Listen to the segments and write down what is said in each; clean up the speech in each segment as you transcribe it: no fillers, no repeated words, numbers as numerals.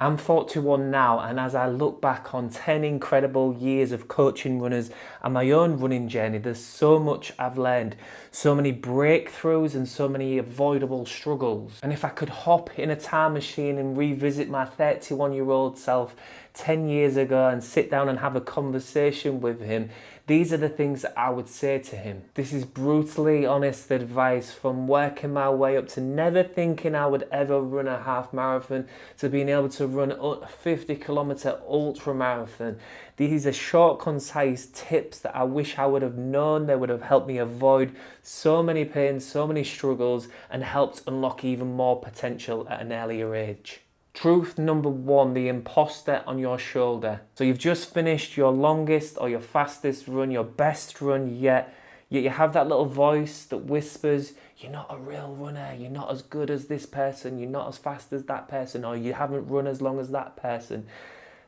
I'm 41 now, and as I look back on 10 incredible years of coaching runners and my own running journey, there's so much I've learned, so many breakthroughs and so many avoidable struggles. And if I could hop in a time machine and revisit my 31-year-old self 10 years ago and sit down and have a conversation with him, these are the things that I would say to him. This is brutally honest advice, from working my way up to never thinking I would ever run a half marathon to being able to run a 50-kilometer ultra marathon. These are short, concise tips that I wish I would have known. They would have helped me avoid so many pains, so many struggles, and helped unlock even more potential at an earlier age. Truth number one, the imposter on your shoulder. So you've just finished your longest or your fastest run, your best run yet you have that little voice that whispers, you're not a real runner, you're not as good as this person, you're not as fast as that person, or you haven't run as long as that person.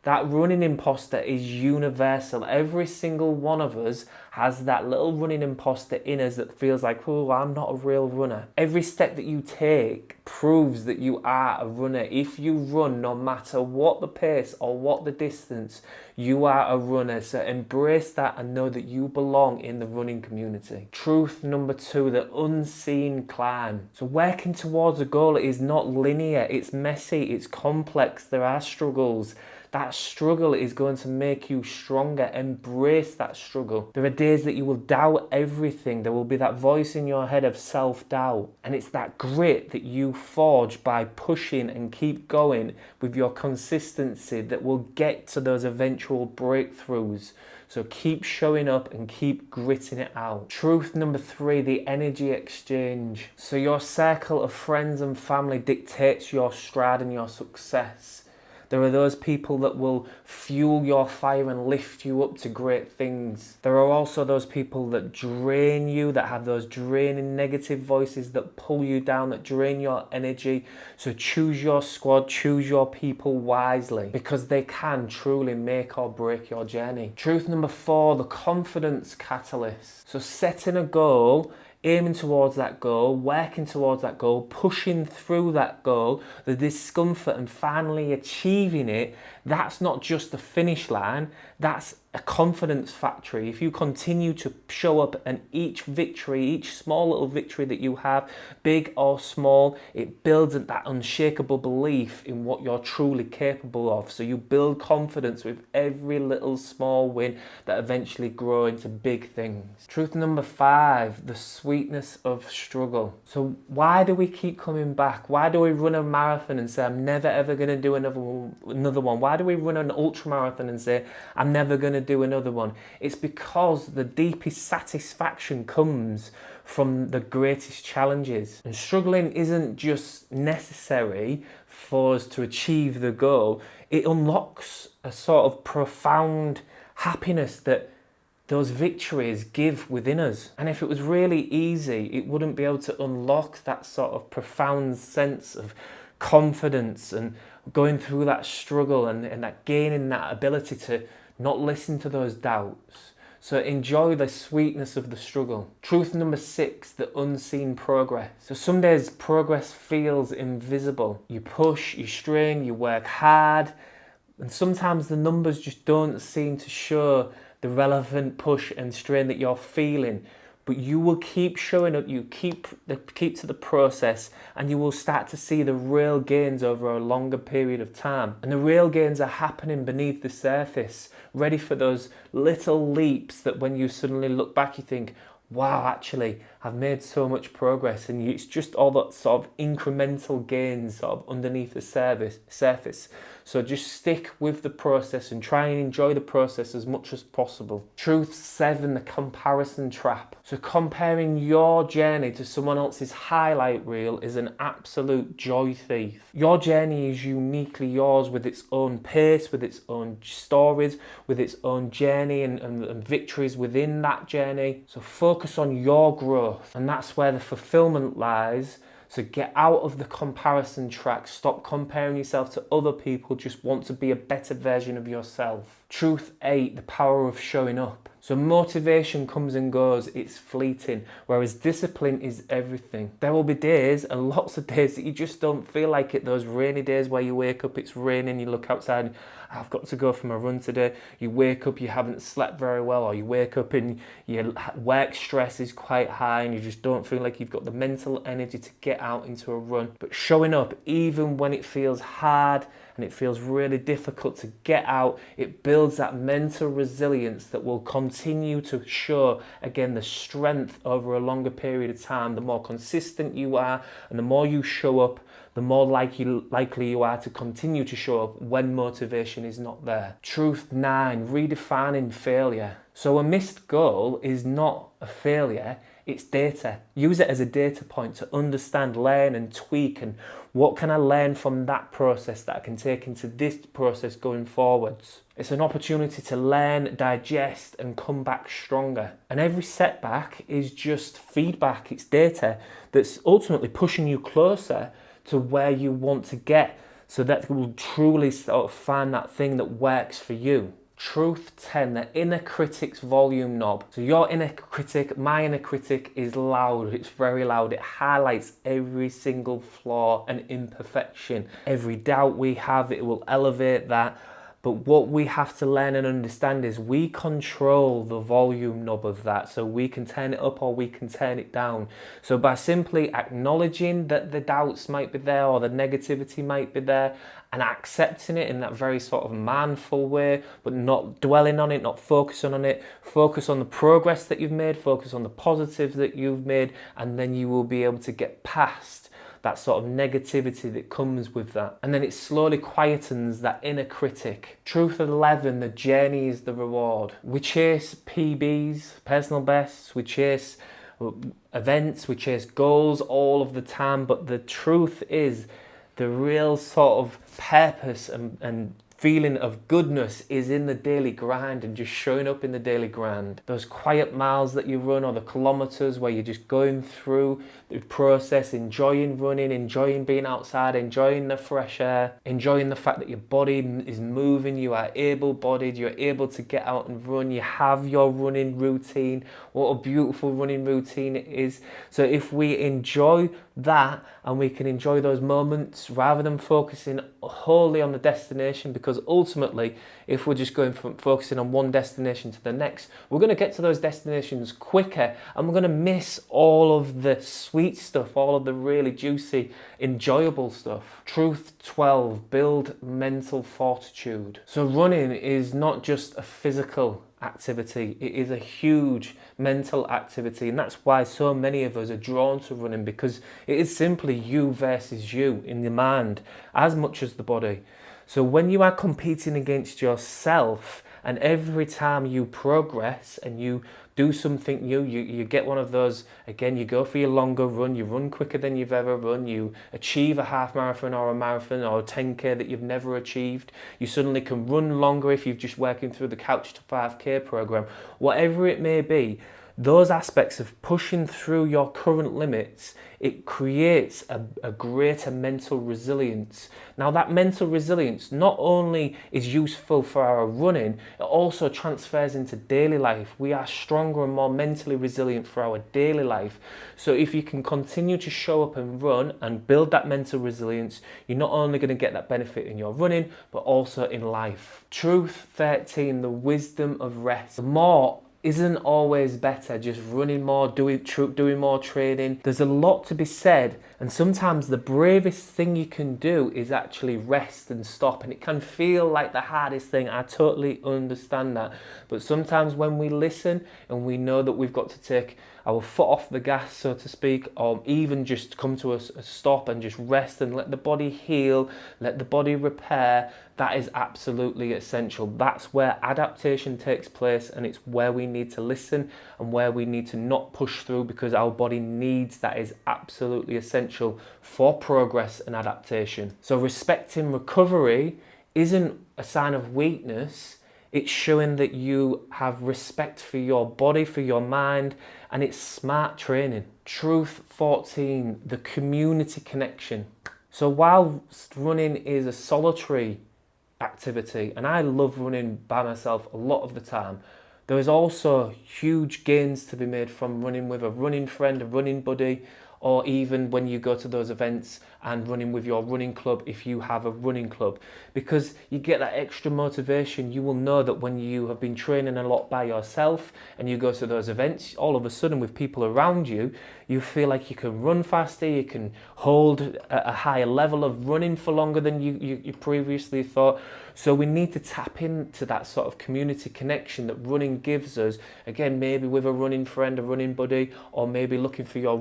That running imposter is universal. Every single one of us has that little running imposter in us that feels like, oh, I'm not a real runner. Every step that you take proves that you are a runner. If you run, no matter what the pace or what the distance, you are a runner. So embrace that and know that you belong in the running community. Truth number two, the unseen climb. So working towards a goal is not linear, it's messy, it's complex, there are struggles. That struggle is going to make you stronger. Embrace that struggle. There are days that you will doubt everything. There will be that voice in your head of self-doubt. And it's that grit that you forge by pushing and keep going with your consistency that will get to those eventual breakthroughs. So keep showing up and keep gritting it out. Truth number three, the energy exchange. So your circle of friends and family dictates your stride and your success. There are those people that will fuel your fire and lift you up to great things. There are also those people that drain you, that have those draining negative voices that pull you down, that drain your energy. So choose your squad, choose your people wisely, because they can truly make or break your journey. Truth number four, the confidence catalyst. So setting a goal, aiming towards that goal, working towards that goal, pushing through that goal, the discomfort and finally achieving it, that's not just the finish line, that's a confidence factory. If you continue to show up and each victory, each small little victory that you have, big or small, it builds that unshakable belief in what you're truly capable of. So you build confidence with every little small win that eventually grow into big things. Truth number five, the sweetness of struggle. So why do we keep coming back? Why do we run a marathon and say, I'm never ever going to do another one? Why do we run an ultra marathon and say, I'm never going to do another one? It's because the deepest satisfaction comes from the greatest challenges. And struggling isn't just necessary for us to achieve the goal. It unlocks a sort of profound happiness that those victories give within us. And if it was really easy, it wouldn't be able to unlock that sort of profound sense of confidence and going through that struggle and that gaining that ability to not listen to those doubts. So enjoy the sweetness of the struggle. Truth number six, the unseen progress. So some days progress feels invisible. You push, you strain, you work hard, and sometimes the numbers just don't seem to show the relevant push and strain that you're feeling. But you will keep showing up, you keep to the process, and you will start to see the real gains over a longer period of time. And the real gains are happening beneath the surface, ready for those little leaps that when you suddenly look back, you think, wow, actually, I've made so much progress. And it's just all that sort of incremental gains sort of underneath the surface. So just stick with the process and try and enjoy the process as much as possible. Truth seven, the comparison trap. So comparing your journey to someone else's highlight reel is an absolute joy thief. Your journey is uniquely yours, with its own pace, with its own stories, with its own journey and victories within that journey. So focus on your growth, and that's where the fulfillment lies. So get out of the comparison track. Stop comparing yourself to other people. Just want to be a better version of yourself. Truth eight, the power of showing up. So motivation comes and goes, it's fleeting, whereas discipline is everything. There will be days, and lots of days, that you just don't feel like it. Those rainy days where you wake up, it's raining, you look outside, and I've got to go for my run today. You wake up, you haven't slept very well, or you wake up and your work stress is quite high and you just don't feel like you've got the mental energy to get out into a run. But showing up, even when it feels hard and it feels really difficult to get out, it builds that mental resilience that will continue to show, again, the strength over a longer period of time. The more consistent you are and the more you show up, the more likely you are to continue to show up when motivation is not there. Truth 9, redefining failure. So a missed goal is not a failure, it's data. Use it as a data point to understand, learn and tweak, and what can I learn from that process that I can take into this process going forwards. It's an opportunity to learn, digest and come back stronger. And every setback is just feedback, it's data that's ultimately pushing you closer to where you want to get, so that will truly sort of find that thing that works for you. Truth 10, the inner critic's volume knob. So your inner critic, my inner critic is loud, it's very loud. It highlights every single flaw and imperfection. Every doubt we have, it will elevate that. But what we have to learn and understand is we control the volume knob of that. So we can turn it up or we can turn it down. So by simply acknowledging that the doubts might be there or the negativity might be there and accepting it in that very sort of mindful way, but not dwelling on it, not focusing on it, focus on the progress that you've made, focus on the positives that you've made, and then you will be able to get past that sort of negativity that comes with that. And then it slowly quietens that inner critic. Truth 11, the journey is the reward. We chase PBs, personal bests, we chase events, we chase goals all of the time, but the truth is the real sort of purpose and feeling of goodness is in the daily grind and just showing up in the daily grind. Those quiet miles that you run, or the kilometers where you're just going through the process, enjoying running, enjoying being outside, enjoying the fresh air, enjoying the fact that your body is moving, you are able-bodied, you're able to get out and run, you have your running routine. What a beautiful running routine it is. So if we enjoy that and we can enjoy those moments rather than focusing wholly on the destination, because ultimately if we're just going from focusing on one destination to the next, we're going to get to those destinations quicker and we're going to miss all of the sweet stuff, all of the really juicy, enjoyable stuff. Truth 12, build mental fortitude. So running is not just a physical activity, it is a huge mental activity, and that's why so many of us are drawn to running, because it is simply you versus you in the mind as much as the body. So when you are competing against yourself, and every time you progress and you do something new, you get one of those, again, you go for your longer run, you run quicker than you've ever run, you achieve a half marathon or a marathon or a 10k that you've never achieved, you suddenly can run longer if you've just working through the Couch to 5k program, whatever it may be. Those aspects of pushing through your current limits, it creates a greater mental resilience. Now that mental resilience not only is useful for our running, it also transfers into daily life. We are stronger and more mentally resilient for our daily life. So if you can continue to show up and run and build that mental resilience, you're not only going to get that benefit in your running, but also in life. Truth 13, the wisdom of rest. The more isn't always better, just running more, doing more training. There's a lot to be said, and sometimes the bravest thing you can do is actually rest and stop, and it can feel like the hardest thing. I totally understand that, but sometimes when we listen and we know that we've got to take our foot off the gas, so to speak, or even just come to a stop and just rest and let the body heal, let the body repair, that is absolutely essential. That's where adaptation takes place, and it's where we need to listen and where we need to not push through, because our body needs that. Is absolutely essential for progress and adaptation. So respecting recovery isn't a sign of weakness, it's showing that you have respect for your body, for your mind, and it's smart training. Truth 14, the community connection. So while running is a solitary activity, and I love running by myself a lot of the time, There is also huge gains to be made from running with a running friend, a running buddy, or even when you go to those events and running with your running club if you have a running club, because you get that extra motivation. You will know that when you have been training a lot by yourself and you go to those events, all of a sudden with people around you, you feel like you can run faster, you can hold a higher level of running for longer than you previously thought. So we need to tap into that sort of community connection that running gives us. Again, maybe with a running friend, a running buddy, or maybe looking for your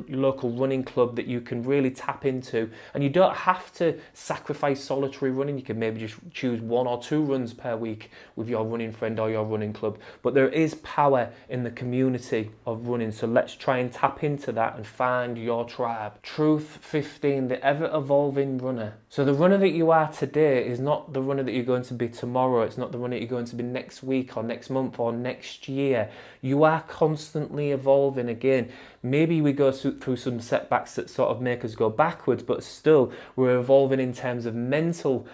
local running club that you can really tap into. And you don't have to sacrifice solitary running. You can maybe just choose 1 or 2 runs per week with your running friend or your running club. But there is power in the community of running. So let's try and tap into that and find your tribe. Truth 15, the ever-evolving runner. So the runner that you are today is not the runner that you're going to be tomorrow. It's not the runner that you're going to be next week or next month or next year. You are constantly evolving. Again, maybe we go through some setbacks that sort of make us go backwards, but still we're evolving in terms of mental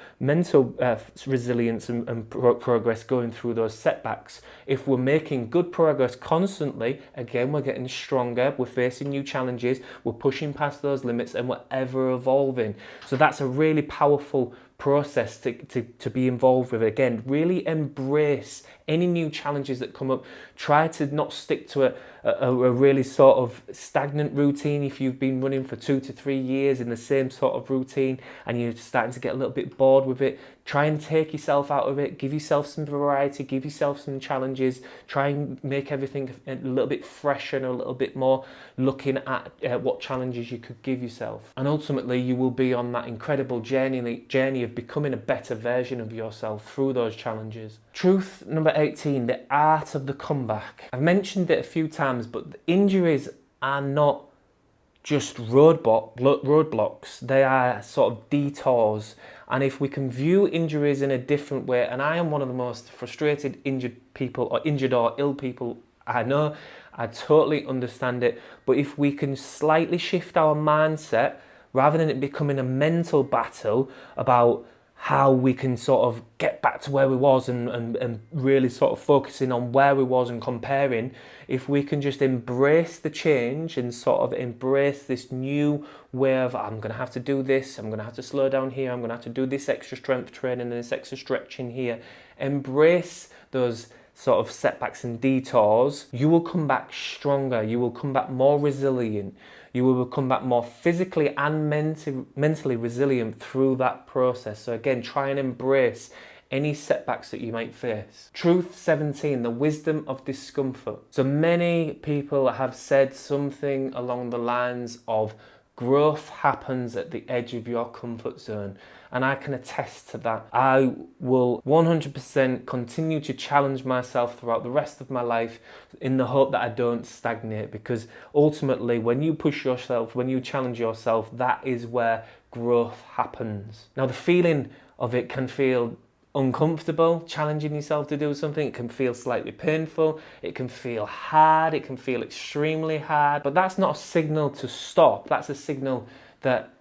resilience and progress going through those setbacks. If we're making good progress constantly, again, we're getting stronger, we're facing new challenges, we're pushing past those limits, and we're ever evolving. So that's a really powerful process to be involved with. Again, really embrace any new challenges that come up. Try to not stick to a really sort of stagnant routine. If you've been running for 2 to 3 years in the same sort of routine and you're starting to get a little bit bored with it, try and take yourself out of it. Give yourself some variety, give yourself some challenges. Try and make everything a little bit fresher and a little bit more looking at what challenges you could give yourself. And ultimately you will be on that incredible journey of becoming a better version of yourself through those challenges. Truth number 18, the art of the comeback. I've mentioned it a few times, but injuries are not just roadblocks. They are sort of detours. And if we can view injuries in a different way, and I am one of the most frustrated injured or ill people I know, I totally understand it. But if we can slightly shift our mindset, rather than it becoming a mental battle about how we can sort of get back to where we was and really sort of focusing on where we was and comparing, if we can just embrace the change and sort of embrace this new way of, I'm going to have to do this, I'm going to have to slow down here, I'm going to have to do this extra strength training and this extra stretching here. Embrace those sort of setbacks and detours. You will come back stronger, you will come back more resilient. You will come back more physically and mentally resilient through that process. So again, try and embrace any setbacks that you might face. Truth 17, the wisdom of discomfort. So many people have said something along the lines of growth happens at the edge of your comfort zone. And I can attest to that. I will 100% continue to challenge myself throughout the rest of my life in the hope that I don't stagnate, because ultimately when you push yourself, when you challenge yourself, that is where growth happens. Now the feeling of it can feel uncomfortable. Challenging yourself to do something, it can feel slightly painful, it can feel hard, it can feel extremely hard, but that's not a signal to stop. That's a signal that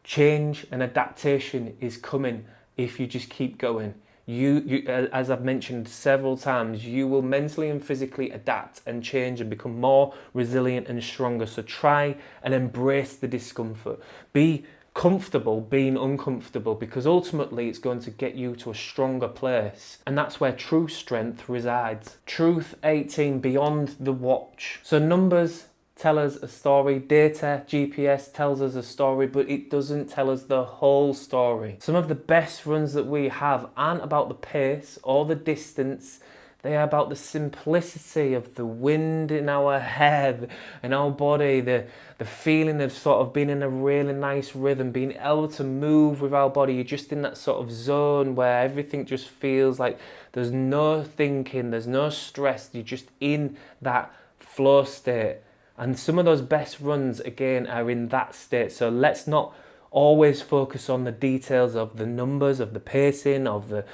change and adaptation is coming if you just keep going. You, as I've mentioned several times, you will mentally and physically adapt and change and become more resilient and stronger. So try and embrace the discomfort. Be comfortable being uncomfortable, because ultimately it's going to get you to a stronger place, and that's where true strength resides. Truth 18, beyond the watch. So numbers tell us a story, data, GPS tells us a story, but it doesn't tell us the whole story. Some of the best runs that we have aren't about the pace or the distance, they are about the simplicity of the wind in our hair, in our body, the feeling of sort of being in a really nice rhythm, being able to move with our body. You're just in that sort of zone where everything just feels like there's no thinking, there's no stress, you're just in that flow state. And some of those best runs, again, are in that state. So let's not always focus on the details of the numbers, of the pacing, of the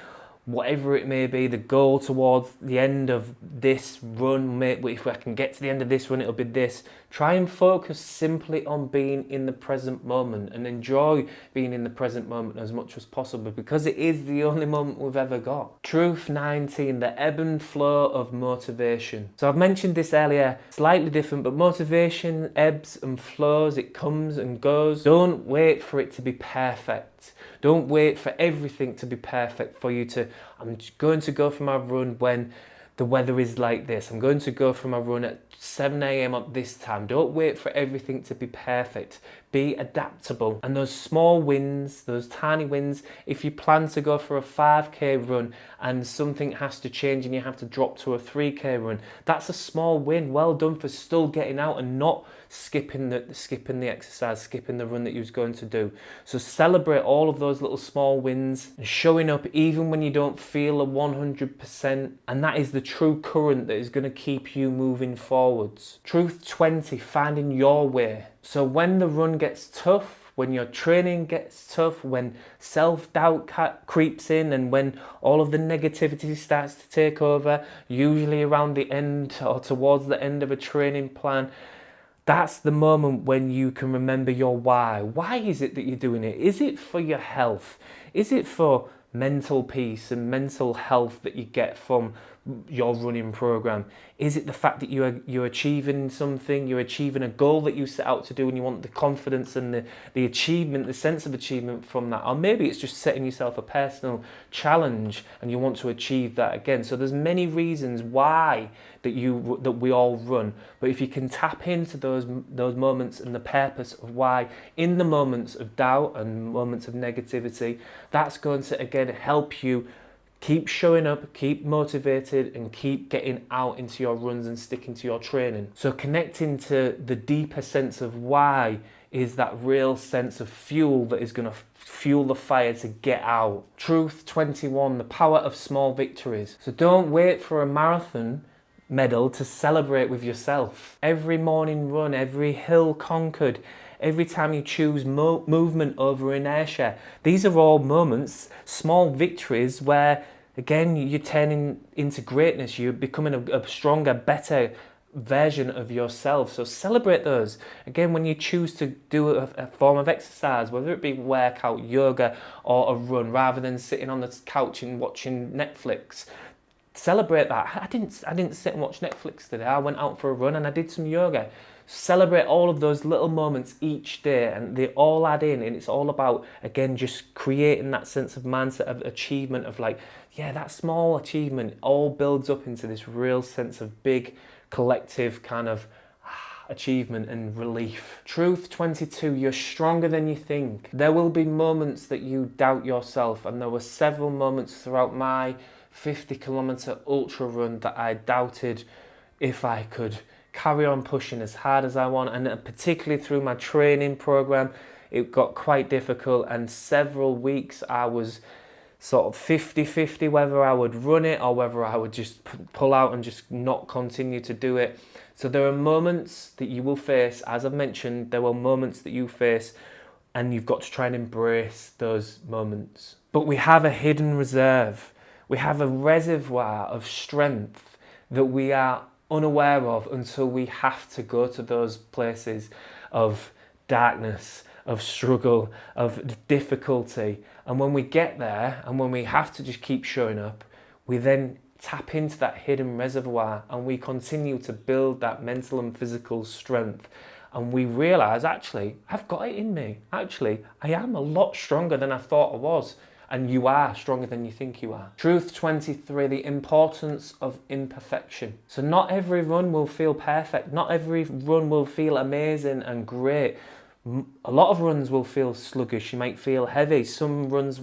whatever it may be, the goal towards the end of this run, if I can get to the end of this run, it'll be this. Try and focus simply on being in the present moment and enjoy being in the present moment as much as possible, because it is the only moment we've ever got. Truth 19, the ebb and flow of motivation. So I've mentioned this earlier, slightly different, but motivation ebbs and flows, it comes and goes. Don't wait for it to be perfect. Don't wait for everything to be perfect for you to, I'm going to go for my run when the weather is like this. I'm going to go for my run at 7 a.m. at this time. Don't wait for everything to be perfect. Be adaptable. And those small wins, those tiny wins, if you plan to go for a 5k run and something has to change and you have to drop to a 3k run, that's a small win. Well done for still getting out and not skipping the exercise, skipping the run that you was going to do. So celebrate all of those little small wins and showing up even when you don't feel a 100%, and that is the true current that is going to keep you moving forwards. Truth 20, finding your way. So when the run gets tough, when your training gets tough, when self-doubt creeps in, and when all of the negativity starts to take over, usually around the end or towards the end of a training plan, that's the moment when you can remember your why. Why is it that you're doing it? Is it for your health? Is it for mental peace and mental health that you get from your running program? Is it the fact that you're achieving something, you're achieving a goal that you set out to do and you want the confidence and the achievement, the sense of achievement from that? Or maybe it's just setting yourself a personal challenge and you want to achieve that again. So there's many reasons why that we all run, but if you can tap into those moments and the purpose of why in the moments of doubt and moments of negativity, that's going to again help you keep showing up, keep motivated, and keep getting out into your runs and sticking to your training. So connecting to the deeper sense of why is that real sense of fuel that is going to fuel the fire to get out. Truth 21, the power of small victories. So don't wait for a marathon medal to celebrate with yourself. Every morning run, every hill conquered, every time you choose movement over inertia, these are all moments, small victories where again you're turning into greatness, you're becoming a stronger, better version of yourself. So celebrate those. Again, when you choose to do a form of exercise, whether it be workout, yoga, or a run, rather than sitting on the couch and watching Netflix, celebrate that. I didn't sit and watch Netflix today. I went out for a run and I did some yoga. Celebrate all of those little moments each day, and they all add in, and it's all about again just creating that sense of mindset of achievement, of like, yeah, that small achievement all builds up into this real sense of big collective kind of achievement and relief. Truth 22, you're stronger than you think. There will be moments that you doubt yourself, and there were several moments throughout my 50-kilometer ultra run that I doubted if I could carry on pushing as hard as I want, and particularly through my training program it got quite difficult, and several weeks I was sort of 50-50 whether I would run it or whether I would just pull out and just not continue to do it. So there are moments that you will face, as I've mentioned, there were moments that you face, and you've got to try and embrace those moments. But we have a hidden reserve. We have a reservoir of strength that we are unaware of until we have to go to those places of darkness, of struggle, of difficulty. And when we get there and when we have to just keep showing up, we then tap into that hidden reservoir and we continue to build that mental and physical strength. And we realize, actually, I've got it in me. Actually, I am a lot stronger than I thought I was. And you are stronger than you think you are. Truth 23, the importance of imperfection. So not every run will feel perfect. Not every run will feel amazing and great. A lot of runs will feel sluggish. You might feel heavy. Some runs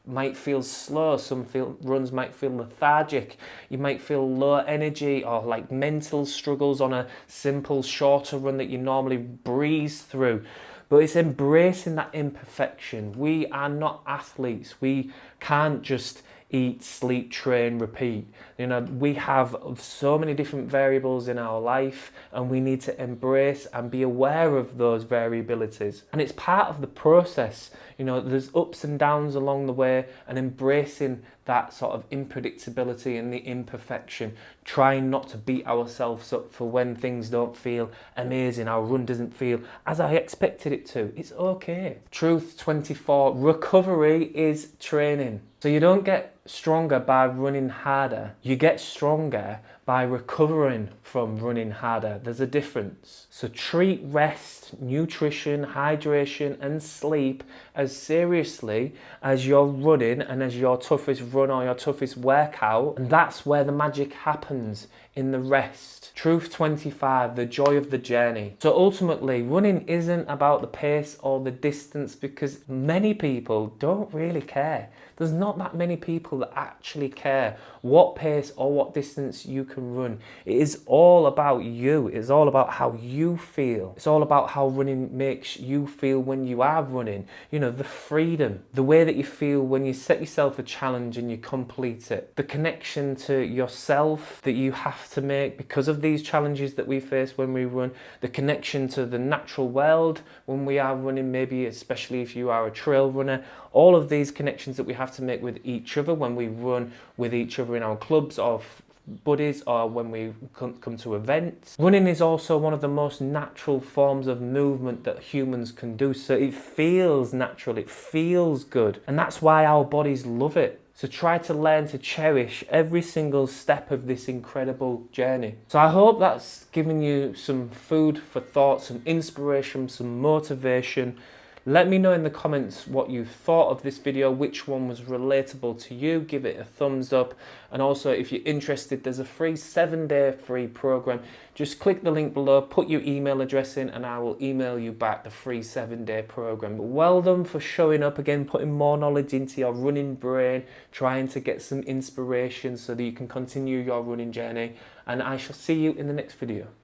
might feel slow. Some runs might feel lethargic. You might feel low energy or like mental struggles on a simple, shorter run that you normally breeze through. But it's embracing that imperfection. We are not athletes. We can't just eat, sleep, train, repeat. You know, we have so many different variables in our life, and we need to embrace and be aware of those variabilities. And it's part of the process. You know, there's ups and downs along the way, and embracing that sort of unpredictability and the imperfection, trying not to beat ourselves up for when things don't feel amazing, our run doesn't feel as I expected it to. It's okay. Truth 24, recovery is training. So you don't get stronger by running harder, you get stronger by recovering from running harder. There's a difference. So treat rest, nutrition, hydration and sleep as seriously as your running and as your toughest run or your toughest workout, and that's where the magic happens, in the rest. Truth 25, the joy of the journey. So ultimately, running isn't about the pace or the distance, because many people don't really care. There's not that many people that actually care what pace or what distance you can run. It is all about you. It's all about how you feel. It's all about how running makes you feel when you are running. You know, the freedom, the way that you feel when you set yourself a challenge and you complete it, the connection to yourself that you have to make because of these challenges that we face when we run, the connection to the natural world when we are running, maybe especially if you are a trail runner, all of these connections that we have to make with each other when we run with each other in our clubs or buddies, or when we come to events. Running is also one of the most natural forms of movement that humans can do, so it feels natural, it feels good, and that's why our bodies love it. So try to learn to cherish every single step of this incredible journey. So I hope that's given you some food for thought, some inspiration, some motivation. Let me know in the comments what you thought of this video, which one was relatable to you. Give it a thumbs up. And also, if you're interested, there's a free 7-day free program. Just click the link below, put your email address in, and I will email you back the free 7-day program. Well done for showing up again, putting more knowledge into your running brain, trying to get some inspiration so that you can continue your running journey. And I shall see you in the next video.